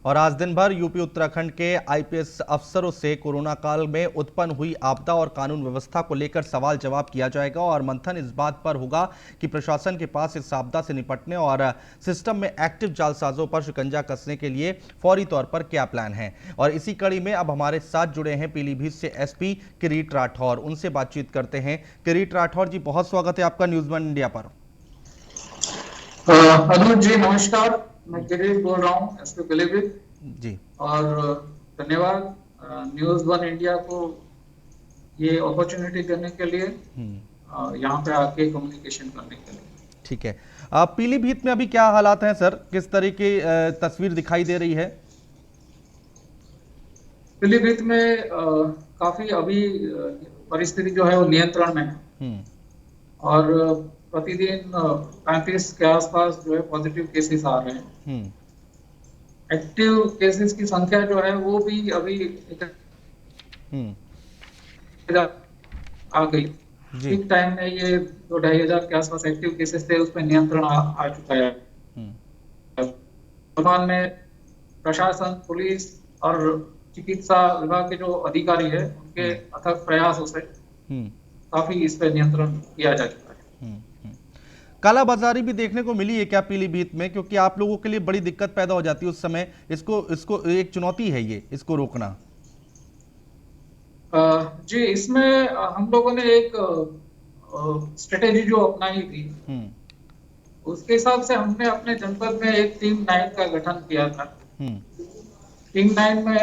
और आज दिन भर यूपी उत्तराखंड के आईपीएस अफसरों से कोरोना काल में उत्पन्न हुई आपदा और कानून व्यवस्था को लेकर सवाल जवाब किया जाएगा और मंथन इस बात पर होगा कि प्रशासन के पास इस आपदा से निपटने और सिस्टम में एक्टिव जालसाजों पर शिकंजा कसने के लिए फौरी तौर पर क्या प्लान है। और इसी कड़ी में अब हमारे साथ जुड़े हैं पीलीभीत से एसपी किरीट राठौर। उनसे बातचीत करते हैं। किरीट राठौर जी, बहुत स्वागत है आपका न्यूज़ वन इंडिया पर। अनुज जी नमस्कार। मैं गिरीश बोल रहा हूँ एसपी पीलीभीत। जी और धन्यवाद न्यूज़ वन इंडिया को ये अपॉर्चुनिटी देने के लिए, यहाँ पे आके कम्युनिकेशन करने के लिए। ठीक है। पीलीभीत में अभी क्या हालात हैं सर, किस तरह की तस्वीर दिखाई दे रही है? पीलीभीत में काफी अभी परिस्थिति जो है वो नियंत्रण में है। हम्म और प्रतिदिन 35 के आसपास जो है पॉजिटिव केसेस आ रहे हैं। हम्म एक्टिव केसेस की संख्या जो है वो भी अभी हम्म आ गई। जी। पीक टाइम में ये 2-2,500 के आसपास एक्टिव केसेस थे, उस पर नियंत्रण आ चुका है। हम्म वर्तमान में प्रशासन, पुलिस और चिकित्सा विभाग के जो अधिकारी है उनके हम्म अथक प्रयासों से हम्म काफी इस पर नियंत्रण किया जा चुका है। हम्म। कालाबाजारी भी देखने को मिली है क्या पीलीभीत में? क्योंकि आप लोगों के लिए बड़ी दिक्कत पैदा हो जाती है उस समय। इसको इसको एक चुनौती है ये, इसको रोकना। जी, इसमें हम लोगों ने एक स्ट्रेटेजी जो अपनाई थी, हम्म उसके हिसाब से हमने अपने जनपद में एक टीम 9 का गठन किया था। हम्म टीम 9 में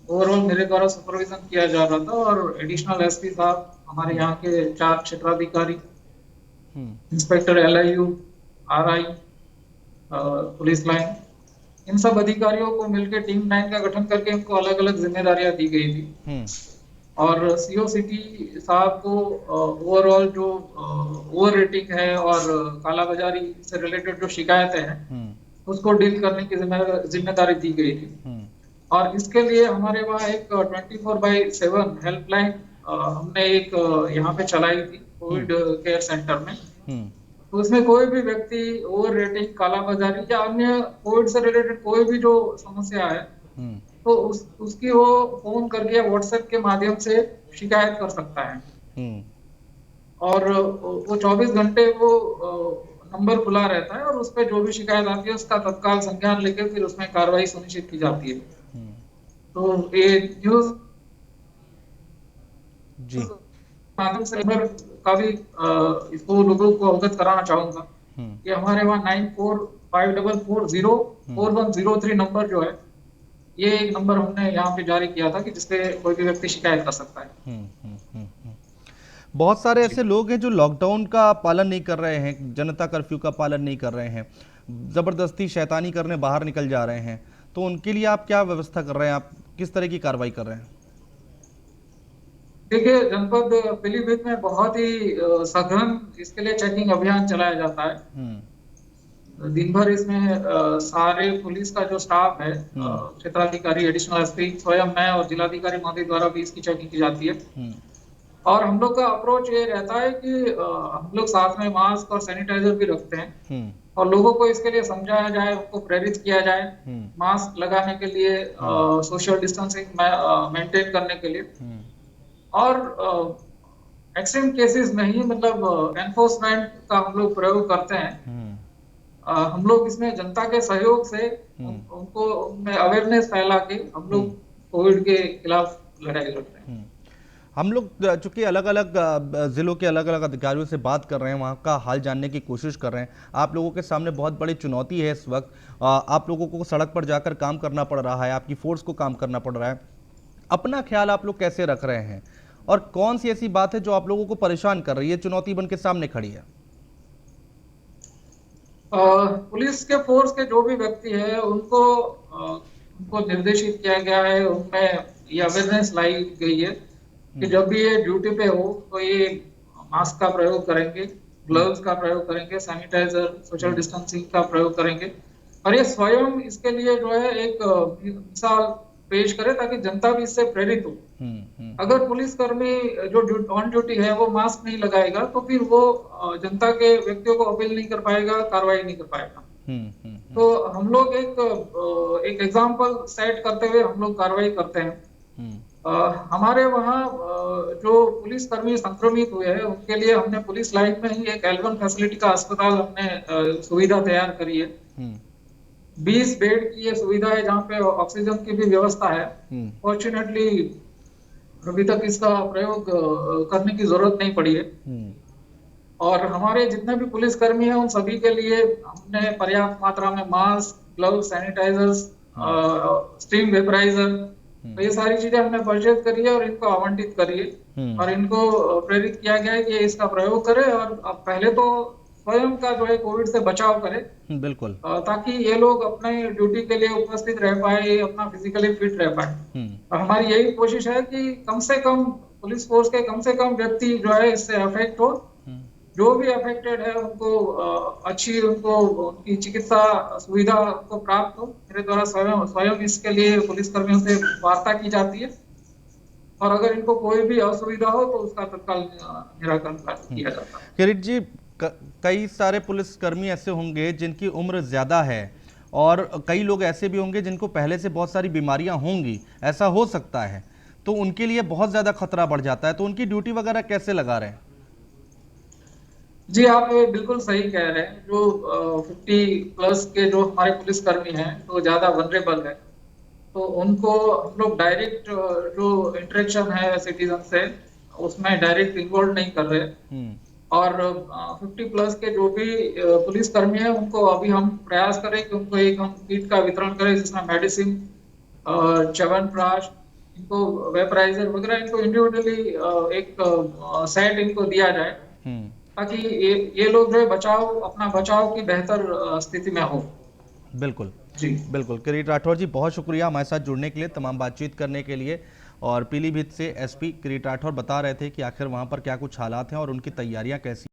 ओवरऑल मेरे द्वारा सुपरविजन किया जा रहा था और एडिशनल एसपी साहब, हमारे हम्म यहाँ के 4 क्षेत्राधिकारी, हम्म inspector LIU, RI, police line, इन सब अधिकारियों को मिलकर टीम 9 का गठन करके इनको अलग अलग जिम्मेदारियां दी गई थी। हम्म और सीओ सिटी साहब को ओवरऑल जो ओवर रेटिंग है और कालाबाजारी से रिलेटेड जो शिकायतें हैं हम्म उसको डील करने की जिम्मेदारी दी गई थी। हम्म और इसके लिए हमारे वहाँ एक 24/7 हेल्पलाइन हमने एक यहाँ पे चलाई थी हम्म कोविड केयर सेंटर में। हम्म तो उसमें कोई भी व्यक्ति ओवर रेटिंग, कालाबाजारी या अन्य कोविड से रिलेटेड कोई भी जो समस्या है, हम्म तो उसकी वो फोन करके या व्हाट्सएप के माध्यम से शिकायत कर सकता है। हम्म और वो 24 घंटे वो नंबर खुला रहता है और उस पर जो भी शिकायत आती है उसका तत्काल संज्ञान लेकर फिर उसमें कार्रवाई सुनिश्चित की जाती है। हम्म तो ये न्यूज जी। माध्यम से मैं काफी इसको लोगों को अवगत कराना चाहूंगा हम्म कि हमारे वहाँ 9454404103 हम्म नंबर जो है, ये एक नंबर हमने यहाँ पे जारी किया था कि जिसपे कोई भी व्यक्ति शिकायत कर सकता है। हम्म। बहुत सारे जी। ऐसे लोग हैं जो लॉकडाउन का पालन नहीं कर रहे हैं, जनता कर्फ्यू का पालन नहीं कर रहे हैं, जबरदस्ती शैतानी करने बाहर निकल जा रहे हैं। तो उनके लिए आप क्या व्यवस्था कर रहे हैं? आप किस तरह की कार्रवाई कर रहे हैं? देखिए, जनपद पीलीभीत में बहुत ही सघन इसके लिए चेकिंग अभियान चलाया जाता है। हम्म दिन भर इसमें सारे पुलिस का जो स्टाफ है, हम्म क्षेत्राधिकारी, एडिशनल एसपी, स्वयं मैं और जिलाधिकारी महोदय द्वारा भी इसकी चेकिंग की जाती है। हम्म और हम लोग का अप्रोच ये रहता है कि हम लोग साथ में मास्क और सैनिटाइजर भी रखते हैं हम्म और लोगों को इसके लिए समझाया जाए, उनको प्रेरित किया जाए हम्म मास्क लगाने के लिए, हम्म सोशल डिस्टेंसिंग मेंटेन करने के लिए। हम्म और एक्सट्रीम केसेस में ही मतलब एनफोर्समेंट का हम लोग प्रयोग करते हैं। हम्म हम लोग इसमें जनता के सहयोग से उनको उनमें अवेयरनेस फैला के हम लोग हम्म कोविड के खिलाफ लड़ाई लड़ते हैं। हम्म। हम लोग चूंकि अलग अलग जिलों के अलग अलग अधिकारियों से बात कर रहे हैं, वहाँ का हाल जानने की कोशिश कर रहे हैं। आप लोगों के सामने बहुत बड़ी चुनौती है इस वक्त। आप लोगों को सड़क पर जाकर काम करना पड़ रहा है, आपकी फोर्स को काम करना पड़ रहा है। अपना ख्याल आप लोग कैसे रख रहे हैं और कौन सी ऐसी बात है जो आप लोगों को परेशान कर रही है, चुनौती बन के सामने खड़ी है? पुलिस के फोर्स के जो भी व्यक्ति है उनको निर्देशित किया गया है, उनमें ये अवेयरनेस लाई गई है कि हम्म जब भी ये ड्यूटी पे हो तो ये मास्क का प्रयोग करेंगे, हम्म ग्लव्स का प्रयोग करेंगे, सैनिटाइजर, सोशल हम्म डिस्टेंसिंग का प्रयोग करेंगे। और ये स्वयं इसके लिए जो है एक मिसाल पेश करे ताकि जनता भी इससे प्रेरित हो। हम्म। अगर पुलिसकर्मी जो ऑन ड्यूटी है वो मास्क नहीं लगाएगा तो फिर वो जनता के व्यक्तियों को अपील नहीं कर पाएगा, कार्रवाई नहीं कर पाएगा। तो हम लोग एक एग्जाम्पल सेट करते हुए हम लोग कार्रवाई करते हैं। हमारे वहाँ जो पुलिस कर्मी संक्रमित हुए हैं उनके लिए हमने पुलिस लाइन में ही एक L1 फैसिलिटी का अस्पताल हमने सुविधा तैयार करी है। 20 बेड की ये सुविधा है जहाँ पे ऑक्सीजन की भी व्यवस्था है। फॉर्चुनेटली अभी तक इसका प्रयोग करने की जरूरत नहीं पड़ी है। और हमारे जितने भी पुलिसकर्मी हैं उन सभी के लिए हमने पर्याप्त मात्रा में mask, glove, sanitisers, steam vaporiser, तो ये सारी चीजें हमने परचेज करी है और इनको आवंटित करी है और इनको प्रेरित किया गया है कि इसका प्रयोग करें और अब पहले तो स्वयं का जो है कोविड से बचाव करें। बिल्कुल। ताकि ये लोग अपने ड्यूटी के लिए उपस्थित रह पाए, अपना फिजिकली फिट रह पाए। और हमारी यही कोशिश है कि कम से कम पुलिस फोर्स के कम से कम व्यक्ति जो है इससे अफेक्ट हो। जो भी अफेक्टेड है उनको अच्छी उनकी चिकित्सा सुविधा को प्राप्त हो। मेरे द्वारा स्वयं इसके लिए पुलिसकर्मियों से वार्ता की जाती है और अगर इनको कोई भी असुविधा हो तो उसका तत्काल निराकरण किया जाता है। किरीट जी, कई सारे पुलिसकर्मी ऐसे होंगे जिनकी उम्र ज्यादा है और कई लोग ऐसे भी होंगे जिनको पहले से बहुत सारी बीमारियां होंगी, ऐसा हो सकता है, तो उनके लिए बहुत ज्यादा खतरा बढ़ जाता है, तो उनकी ड्यूटी वगैरह कैसे लगा रहे हैं? जी, आप बिल्कुल सही कह रहे हैं। जो 50+ के जो हमारे पुलिसकर्मी हैं तो ज्यादा वनरेबल है, तो उनको हम लोग डायरेक्ट जो इंटरेक्शन है सिटीजन से उसमें डायरेक्ट इन्वॉल्व नहीं कर रहे। और 50+ के जो भी पुलिसकर्मी है उनको अभी हम प्रयास करें कि उनको एक हम किट का वितरण करें जिसमें मेडिसिन, च्यवनप्राश, इनको वेपराइजर वगैरह इनको इंडिविजुअली एक सेट इनको दिया जाए ताकि ये लोग जो है अपना बचाव की बेहतर स्थिति में हो। बिल्कुल जी बिल्कुल। किरीट राठौर जी, बहुत शुक्रिया हमारे साथ जुड़ने के लिए, तमाम बातचीत करने के लिए। और पीलीभीत से एसपी किरीट राठौर बता रहे थे कि आखिर वहां पर क्या कुछ हालात हैं और उनकी तैयारियां कैसी